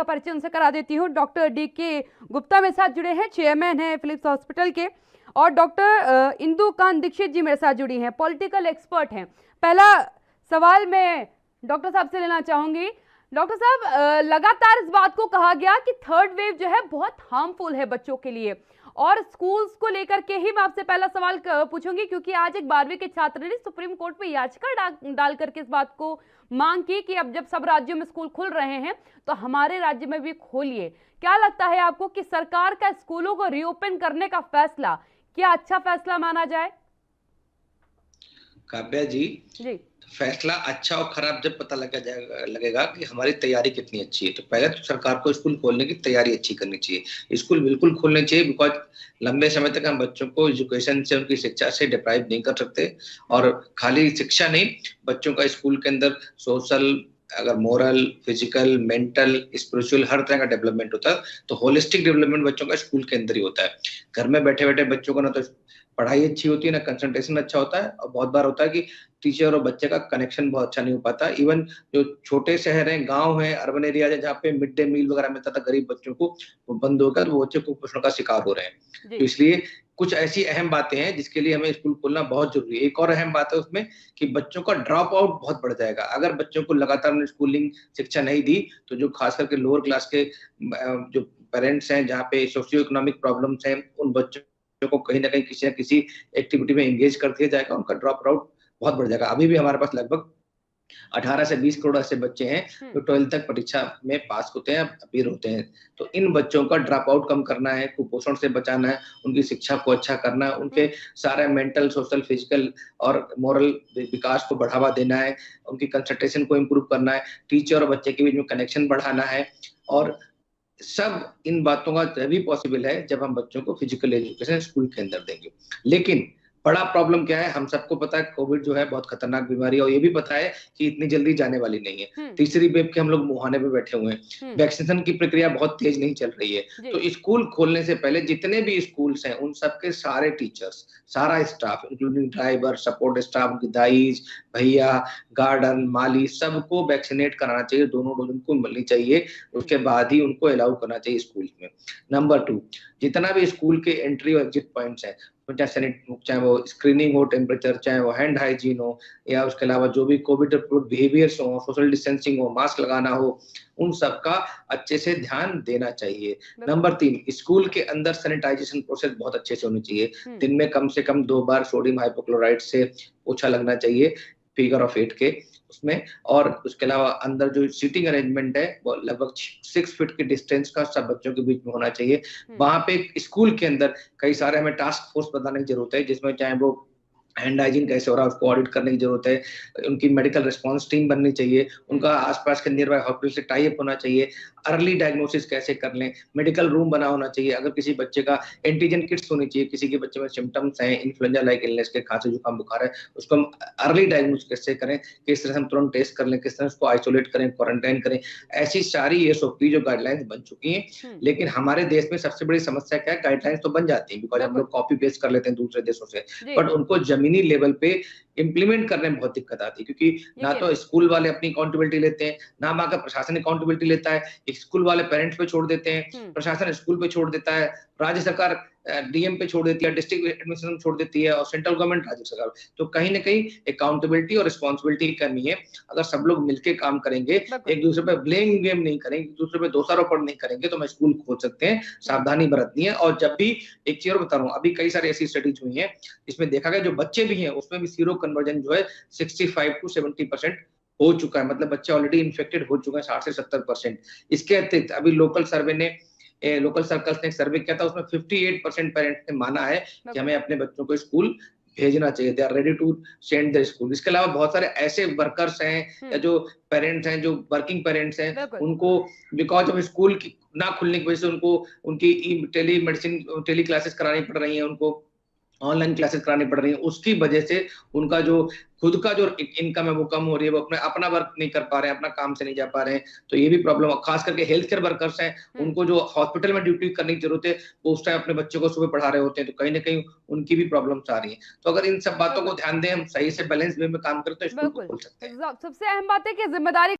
का परिचय उनसे करा देती हूँ। डॉक्टर DK गुप्ता मेरे साथ जुड़े हैं, चेयरमैन हैं फिलिप्स हॉस्पिटल के, और डॉक्टर इंदु कांत दीक्षित जी मेरे साथ जुड़ी हैं, पॉलिटिकल एक्सपर्ट हैं। पहला सवाल मैं डॉक्टर साहब से लेना चाहूंगी। डॉक्टर साहब, लगातार इस बात को कहा गया कि थर्ड वेव जो है बहुत हार्मफुल है बच्चों के लिए, और स्कूल्स को लेकर के ही मैं आपसे पहला सवाल पूछूंगी, क्योंकि आज एक 12वीं के छात्र ने सुप्रीम कोर्ट में याचिका डाल करके इस बात को मांग की कि अब जब सब राज्यों में स्कूल खुल रहे हैं तो हमारे राज्य में भी खोलिए। क्या लगता है आपको कि सरकार का स्कूलों को रीओपन करने का फैसला क्या अच्छा फैसला माना जाए? काव्या जी, फैसला अच्छा और खराब जब पता लगेगा कि हमारी तैयारी कितनी अच्छी है। तो पहले तो सरकार को स्कूल खोलने की तैयारी अच्छी करनी चाहिए। स्कूल बिल्कुल खोलने चाहिए, बिकॉज लंबे समय तक हम बच्चों को एजुकेशन से, उनकी शिक्षा से डिप्राइव नहीं कर सकते। और खाली शिक्षा नहीं, बच्चों का स्कूल के अंदर सोशल, अगर मोरल, फिजिकल, मेंटल, स्पिरिचुअल हर तरह का डेवलपमेंट होता है। तो होलिस्टिक डेवलपमेंट बच्चों का स्कूल के अंदर ही होता है। घर में बैठे बैठे बच्चों को ना तो पढ़ाई अच्छी होती है, ना कंसंट्रेशन अच्छा होता है, और बहुत बार होता है कि टीचर और बच्चे का कनेक्शन बहुत अच्छा नहीं हो पाता। इवन जो छोटे शहर हैं, गांव हैं, अर्बन एरिया है, जहाँ पे मिड डे मील वगैरह मिलता था गरीब बच्चों को, वो बंद होकर वो बच्चे कुपोषण का शिकार हो रहे हैं। तो इसलिए कुछ ऐसी अहम बातें हैं जिसके लिए हमें स्कूल खोलना बहुत जरूरी है। एक और अहम बात है उसमें कि बच्चों का ड्रॉप आउट बहुत बढ़ जाएगा अगर बच्चों को लगातार स्कूलिंग शिक्षा नहीं दी। तो जो खास करके लोअर क्लास के जो पेरेंट्स हैं, जहाँ पे सोशियो इकोनॉमिक प्रॉब्लम्स हैं, उन बच्चों को कहीं ना कहीं किसी न किसी एक्टिविटी में एंगेज कर दिया जाएगा, उनका ड्रॉप आउट बहुत बढ़ जाएगा। अभी भी हमारे पास लगभग 18 से 20 करोड़ ऐसे बच्चे हैं जो 12th तक परीक्षा में पास होते हैं, अपीयर होते हैं। तो इन बच्चों का ड्रॉप आउट कम करना है, कुपोषण से बचाना है, उनकी शिक्षा को अच्छा करना है, उनके सारे मेंटल, सोशल, फिजिकल और मोरल विकास को बढ़ावा देना है, उनकी कंसंट्रेशन को इम्प्रूव करना है, टीचर और बच्चे के बीच में कनेक्शन बढ़ाना है। और सब इन बातों का तभी पॉसिबल है जब हम बच्चों को फिजिकल एजुकेशन स्कूल के अंदर देंगे। लेकिन बड़ा प्रॉब्लम क्या है, हम सबको पता है कोविड जो है बहुत खतरनाक बीमारी है, और ये भी पता है कि इतनी जल्दी जाने वाली नहीं है। तीसरी वेव के हम लोग मुहाने पे बैठे हुए हैं, वैक्सीनेशन की प्रक्रिया बहुत तेज नहीं चल रही है। तो स्कूल खोलने से पहले जितने भी स्कूल्स हैं उन सबके सारे टीचर्स, सारा staff, including driver, support staff, उनकी दाईज, भैया, गार्डन, माली, सबको वैक्सीनेट कराना चाहिए। दोनों डोज उनको मिलनी चाहिए, उसके बाद ही उनको अलाउ करना चाहिए स्कूल में। नंबर 2, जितना भी स्कूल के एंट्री और एग्जिट पॉइंट्स हैं, चाहे वो स्क्रीनिंग हो, टेम्परेचर, चाहे वो हैंड हाइजीन हो, या उसके अलावा जो भी कोविड बिहेवियर्स हो, सोशल डिस्टेंसिंग हो, मास्क लगाना हो, उन सब का अच्छे से ध्यान देना चाहिए। नंबर 3, स्कूल के अंदर सैनिटाइजेशन प्रोसेस बहुत अच्छे से होनी चाहिए। दिन में कम से कम 2 बार सोडियम हाइपोक्लोराइड से पोछा लगना चाहिए, फिगर ऑफ 8 के उसमें। और उसके अलावा अंदर जो सीटिंग अरेंजमेंट है वो लगभग 6 फीट के डिस्टेंस का सब बच्चों के बीच में होना चाहिए। वहां पे स्कूल के अंदर कई सारे हमें टास्क फोर्स बनाने की जरूरत है, जिसमें चाहे वो हैंड हाइजीन कैसे हो रहा है उसको ऑडिट करने की जरूरत है, उनकी मेडिकल रिस्पांस टीम बननी चाहिए, उनका आसपास के नियर बाय हॉस्पिटल से टाई अप होना चाहिए, अर्ली डायग्नोसिस कैसे कर लें, मेडिकल रूम बना होना चाहिए। अगर किसी बच्चे का एंटीजन किट्स होनी चाहिए, किसी के बच्चे में सिम्टम्स हैं इन्फ्लुएंजा लाइक इलनेस के, खांसी जुकाम बुखार है, उसको हम अर्ली डायग्नोसिस कैसे करें, किस तरह हम तुरंत टेस्ट कर लें, किस तरह उसको आइसोलेट करें, क्वारंटाइन करें। ऐसी सारी SOP जो गाइडलाइंस बन चुकी हैं। लेकिन हमारे देश में सबसे बड़ी समस्या क्या है, गाइडलाइंस तो बन जाती है बिकॉज हम लोग कॉपी पेस्ट कर लेते हैं दूसरे देशों से, बट उनको जमीनी लेवल पे इंप्लीमेंट करने में बहुत दिक्कत आती है, क्योंकि ना तो स्कूल वाले अपनी अकाउंटेबिलिटी लेते हैं, ना वहां का प्रशासन अकाउंटेबिलिटी लेता है। स्कूल वाले पेरेंट्स पे छोड़ देते हैं, प्रशासन स्कूल पे छोड़ देता है, राज्य सरकार DM पे छोड़ देती है, डिस्ट्रिक्ट एडमिनिस्ट्रेशन छोड़ देती है, और सेंट्रल गवर्नमेंट राज्य सरकार। तो कहीं ना कहीं अकाउंटेबिलिटी और रिस्पॉन्सिबिलिटी की कमी है। अगर सब लोग मिलकर काम करेंगे, एक दूसरे पे ब्लेम गेम नहीं करेंगे, एक दूसरे पे दोषारोपण नहीं करेंगे, तो हम स्कूल खोल सकते हैं। सावधानी बरतनी है। और जब भी, एक चीज और बता रहा हूँ, अभी कई सारी ऐसी स्टडीज हुई है जिसमें देखा गया जो बच्चे भी हैं उसमें भी सीरो कन्वर्जन जो है 65 to 70% हो चुका है। मतलब बच्चे ऑलरेडी इन्फेक्टेड हो चुके हैं 60 से 70%। इसके अतिरिक्त अभी लोकल सर्कल्स ने एक सर्वे किया था, उसमें 58% पेरेंट्स ने माना है कि हमें अपने बच्चों को स्कूल भेजना चाहिए, they are ready to send the school. इसके अलावा बहुत सारे ऐसे वर्कर्स हैं या जो पेरेंट्स हैं, जो वर्किंग पेरेंट्स हैं, उनको बिकॉज ऑफ स्कूल ना खुलने की वजह से उनको उनकी टेली क्लासेस करानी पड़ रही है, उनको ऑनलाइन क्लासेस करानी पड़ रही है, उसकी वजह से उनका जो खुद का जो इनकम है वो कम हो रही है, वो अपना वर्क नहीं कर पा रहे हैं, अपना काम से नहीं जा पा रहे हैं। तो ये भी प्रॉब्लम, खास करके हेल्थ केयर वर्कर्स हैं, उनको जो हॉस्पिटल में ड्यूटी करने की जरूरत है वो उस टाइम अपने बच्चों को सुबह पढ़ा रहे होते हैं, तो कहीं ना कहीं उनकी भी प्रॉब्लम्स आ रही है। तो अगर इन सब बातों को ध्यान दें, हम सही से बैलेंस वे में काम करें तो स्कूल को खोल सकते हैं। सबसे अहम बात है कि जिम्मेदारी